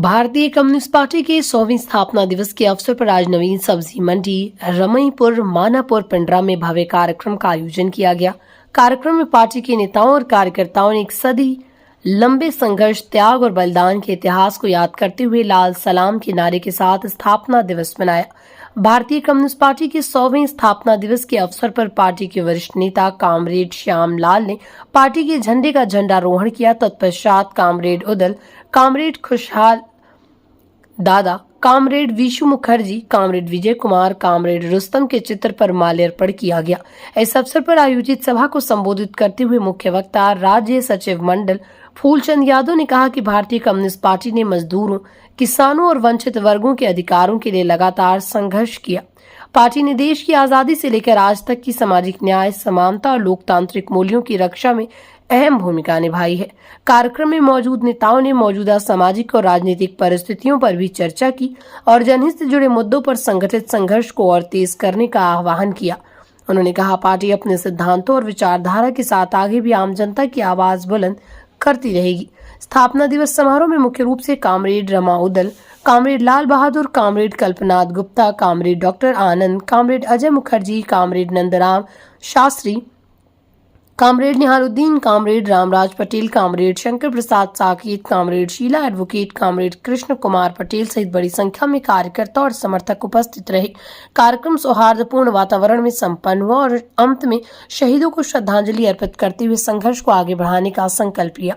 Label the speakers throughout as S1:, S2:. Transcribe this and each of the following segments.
S1: भारतीय communist party के 100वीं स्थापना दिवस के अवसर पर आज नवीन सब्जी मंडी रमईपुर मानापुर पिंडरा में भव्य कार्यक्रम का आयोजन किया गया। कार्यक्रम में पार्टी के नेताओं और कार्यकर्ताओं ने एक सदी लंबे संघर्ष, त्याग और बलिदान के इतिहास को याद करते हुए लाल सलाम के नारे के साथ स्थापना दिवस मनाया। भारतीय कम्युनिस्ट पार्टी के 100वें स्थापना दिवस के अवसर पर पार्टी के वरिष्ठ नेता कामरेड श्याम लाल ने पार्टी के झंडे का झंडारोहण किया। तत्पश्चात कामरेड उदल, कामरेड खुशहाल दादा, comrade Vishu Mukherjee, comrade Vijay Kumar, comrade Rustam के चित्र पर माल्यार्पण किया गया। इस अवसर पर आयोजित सभा को संबोधित करते हुए मुख्य वक्ता राज्य सचिव मंडल फूलचंद यादव ने कहा कि भारतीय कम्युनिस्ट पार्टी ने मजदूरों, किसानों और वंचित वर्गों के अधिकारों के लिए लगातार संघर्ष किया। पार्टी ने देश की आजादी से लेकर आज तक की सामाजिक न्याय, समानता और लोकतांत्रिक मूल्यों की रक्षा में अहम भूमिका निभाई है। कार्यक्रम में मौजूद नेताओं ने मौजूदा सामाजिक और राजनीतिक परिस्थितियों पर भी चर्चा की और जनहित से जुड़े मुद्दों पर संगठित संघर्ष को और तेज करने का आह्वान किया। उन्होंने कहा, पार्टी अपने सिद्धांतों और विचारधारा के साथ आगे भी आम जनता की आवाज बुलंद करती रहेगी। स्थापना दिवस समारोह में मुख्य रूप से comrade Rama Udal, comrade Lal Bahadur, comrade Kalpnath Gupta, comrade doctor Anand, comrade Ajay Mukherjee, comrade Nandram Shastri, comrade Nihaluddin, comrade Ramraj Patel, comrade Shankar Prasad Saket, comrade Sheela advocate, comrade Krishna Kumar Patel सहित बड़ी संख्या में कार्यकर्ता और समर्थक उपस्थित रहे। कार्यक्रम सौहार्दपूर्ण वातावरण में संपन्न हुआ और अंत में शहीदों को श्रद्धांजलि अर्पित करते हुए संघर्ष को आगे बढ़ाने का संकल्प लिया।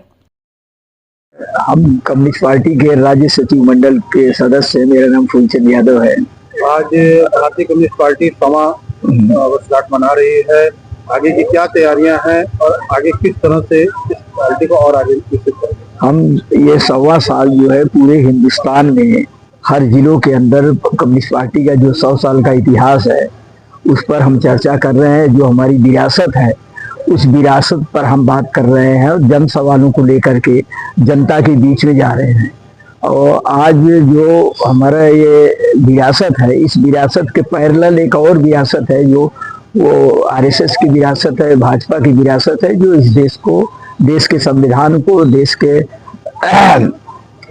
S2: हम कम्युनिस्ट पार्टी के राज्य सचिव मंडल के सदस्य, मेरा नाम फूलचंद यादव है।
S3: आज भारतीय कम्युनिस्ट पार्टी 100वां वर्षगांठ मना रही है। आगे की क्या तैयारियां हैं और आगे किस तरह से इस पार्टी को और आगे विकसित करेंगे?
S2: हम ये 100वां साल जो है पूरे हिंदुस्तान में हर जिलों के अंदर कम्युनिस्ट पार्टी का जो 100 साल का इतिहास है उस पर हम चर्चा कर रहे हैं। जो हमारी विरासत है उस विरासत पर हम बात कर रहे हैं और जन सवालों को लेकर के जनता के बीच में जा रहे हैं। और आज जो हमारा ये विरासत है, इस विरासत के पैरेलल एक और विरासत है जो वो आरएसएस की विरासत है, भाजपा की विरासत है, जो इस देश को, देश के संविधान को, देश के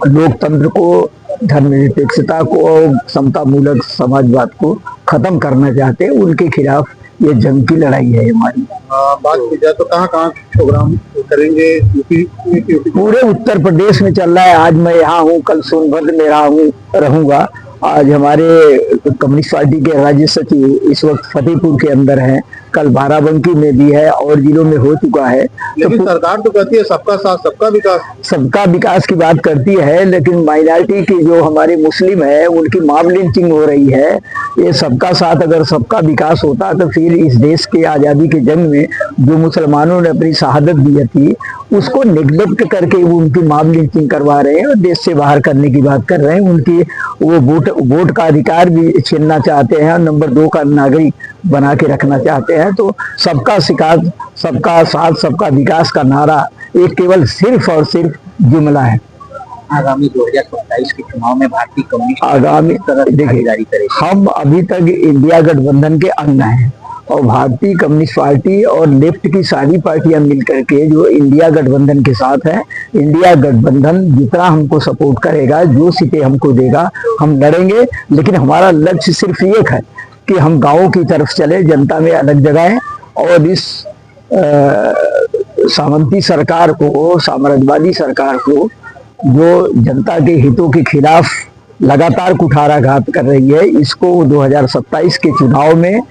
S2: लोकतंत्र को, धर्मनिरपेक्षता को, समता मूलक समाजवाद को खत्म करना चाहते हैं। उनके खिलाफ ये जंग की लड़ाई है हमारी।
S3: बात की जाए तो कहाँ प्रोग्राम करेंगे?
S2: पूरे उत्तर प्रदेश में चल रहा है। आज मैं यहाँ हूँ, कल सोनभद्र में रहूंगा। आज हमारे कम्युनिस्ट पार्टी के राज्य सचिव इस वक्त फतेहपुर के अंदर हैं, कल बाराबंकी में भी है और जिलों में हो चुका है।
S3: लेकिन तो सरकार तो कहती है सबका साथ सबका विकास।
S2: सबका विकास की बात करती है, लेकिन माइनॉरिटी की जो हमारे मुस्लिम है उनकी मॉब लिंचिंग हो रही है। ये सबका साथ अगर सबका विकास होता तो फिर इस देश के आज़ादी के जंग में जो मुसलमानों ने अपनी शहादत दी थी उसको निग्लेक्ट करके वो उनकी मॉब लिंचिंग करवा रहे हैं और देश से बाहर करने की बात कर रहे हैं। उनकी वो वोट का अधिकार भी छीनना चाहते हैं और नंबर 2 का नागरिक बना के रखना चाहते हैं। तो सबका शिकार, सबका साथ, सबका विकास का नारा एक केवल सिर्फ और सिर्फ जुमला है।
S4: आगामी 2027 के चुनाव में भारतीय कम्युनिस्ट
S2: आगामी देखिए, हम अभी तक इंडिया गठबंधन के अंग हैं और भारतीय कम्युनिस्ट पार्टी और लेफ्ट की सारी पार्टियां मिलकर के जो इंडिया गठबंधन के साथ है, इंडिया गठबंधन जितना हमको सपोर्ट करेगा, जो सीटें हमको देगा, हम लड़ेंगे। लेकिन हमारा लक्ष्य सिर्फ एक है कि हम गाँवों की तरफ चले, जनता में अलग जगह है और इस सामंती सरकार को, साम्राज्यवादी सरकार को, जो जनता के हितों के खिलाफ लगातार कुठाराघात कर रही है, इसको 2027 के चुनाव में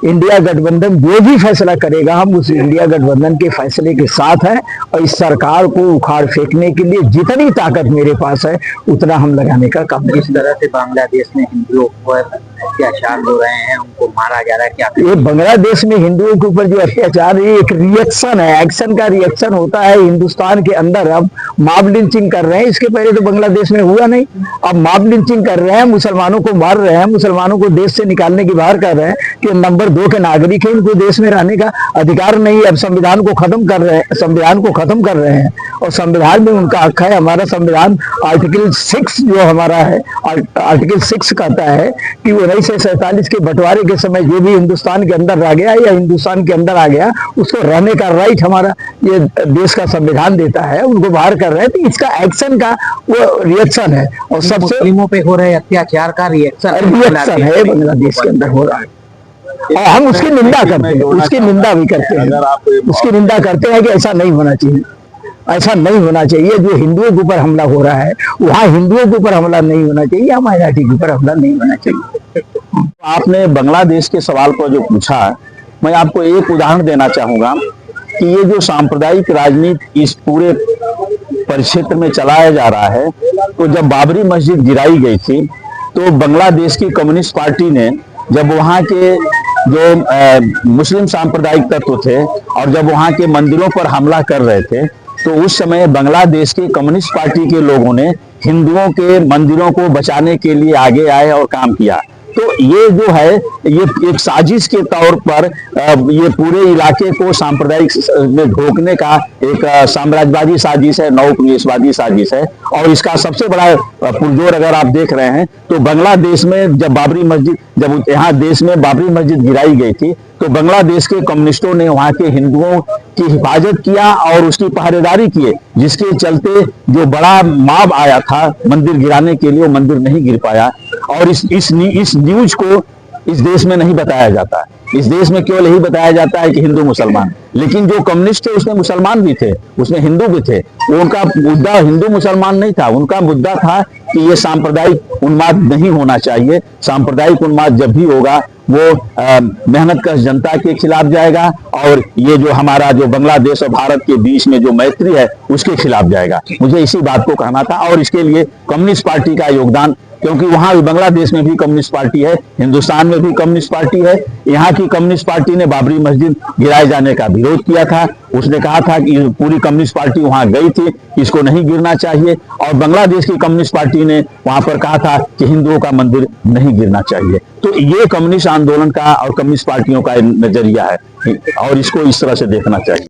S2: इंडिया गठबंधन जो भी फैसला करेगा हम उस इंडिया गठबंधन के फैसले के साथ हैं और इस सरकार को उखाड़ फेंकने के लिए जितनी ताकत मेरे पास है उतना हम लगाने का काम करेंगे।
S4: इस तरह से बांग्लादेश में हिंदुओं पर अत्याचार हो रहे हैं, उनको मारा जा रहा है, क्या
S2: ये बांग्लादेश में हिंदुओं के ऊपर जो अत्याचार, ये एक रिएक्शन है, एक्शन का रिएक्शन होता है। हिंदुस्तान के अंदर अब मॉब लिंचिंग कर रहे हैं, इसके पहले तो बांग्लादेश में हुआ नहीं। अब मॉब लिंचिंग कर रहे हैं, मुसलमानों को मार रहे हैं, मुसलमानों को देश से निकालने की बाहर कर रहे हैं कि नंबर 2 के नागरिक है, उनको देश में रहने का अधिकार नहीं है। अब संविधान को खत्म कर रहे हैं, संविधान को खत्म कर रहे हैं और संविधान में उनका हक है। हमारा संविधान आर्टिकल 6 जो हमारा है, आर्टिकल 6 कहता है कि 1947 के बंटवारे के समय जो भी हिंदुस्तान के अंदर रह गया या हिंदुस्तान के अंदर आ गया, उसको रहने का राइट हमारा ये देश का संविधान देता है। उनको बाहर कर रहे हैं तो इसका एक्शन का वो रिएक्शन है, और सबसे
S4: मुस्लिमों पे हो रहे अत्याचार का रिएक्शन
S2: है बांग्लादेश के अंदर हो रहा है। और हम उसकी निंदा करते हैं, उसकी निंदा भी करते हैं, उसकी निंदा करते हैं कि ऐसा नहीं होना चाहिए, ऐसा नहीं होना चाहिए। जो हिंदुओं के ऊपर हमला हो रहा है वहाँ हिंदुओं के ऊपर हमला नहीं होना चाहिए, या माइनॉरिटी के ऊपर हमला नहीं होना चाहिए।
S5: आपने बांग्लादेश के सवाल पर जो पूछा, मैं आपको एक उदाहरण देना चाहूंगा कि ये जो सांप्रदायिक राजनीति इस पूरे परिक्षेत्र में चलाया जा रहा है, तो जब बाबरी मस्जिद गिराई गई थी तो बांग्लादेश की कम्युनिस्ट पार्टी ने, जब वहाँ के जो मुस्लिम सांप्रदायिक तत्व थे और जब वहाँ के मंदिरों पर हमला कर रहे थे, तो उस समय बांग्लादेश की कम्युनिस्ट पार्टी के लोगों ने हिंदुओं के मंदिरों को बचाने के लिए आगे आए और काम किया। तो ये जो है, ये एक साजिश के तौर पर ये पूरे इलाके को सांप्रदायिक में ढोकने का एक साम्राज्यवादी साजिश है, नवोपनिवेशवादी साजिश है। और इसका सबसे बड़ा पुरजोर अगर आप देख रहे हैं तो बांग्लादेश में जब यहाँ देश में बाबरी मस्जिद गिराई गई थी, तो बांग्लादेश के कम्युनिस्टों ने वहाँ के हिंदुओं की हिफाजत किया और उसकी पहरेदारी किए, जिसके चलते जो बड़ा मॉब आया था मंदिर गिराने के लिए, वो मंदिर नहीं गिर पाया। और इस न्यूज को इस देश में नहीं बताया जाता। इस देश में केवल यही बताया जाता है कि हिंदू मुसलमान, लेकिन जो कम्युनिस्ट थे उसमें मुसलमान भी थे, उसमें हिंदू भी थे। उनका मुद्दा हिंदू मुसलमान नहीं था, उनका मुद्दा था कि ये सांप्रदायिक उन्माद नहीं होना चाहिए। सांप्रदायिक उन्माद जब भी होगा वो मेहनतकश जनता के खिलाफ जाएगा, और ये जो हमारा जो बांग्लादेश और भारत के बीच में जो मैत्री है उसके खिलाफ जाएगा। मुझे इसी बात को कहना था, और इसके लिए कम्युनिस्ट पार्टी का योगदान, क्योंकि वहां भी बांग्लादेश में भी कम्युनिस्ट पार्टी है, हिंदुस्तान में भी कम्युनिस्ट पार्टी है। यहाँ की कम्युनिस्ट पार्टी ने बाबरी मस्जिद गिराए जाने का विरोध किया था। उसने कहा था कि पूरी कम्युनिस्ट पार्टी वहां गई थी, इसको नहीं गिरना चाहिए। और बांग्लादेश की कम्युनिस्ट पार्टी ने वहां पर कहा था कि हिंदुओं का मंदिर नहीं गिरना चाहिए। तो ये कम्युनिस्ट आंदोलन का और कम्युनिस्ट पार्टियों का नजरिया है, और इसको इस तरह से देखना चाहिए।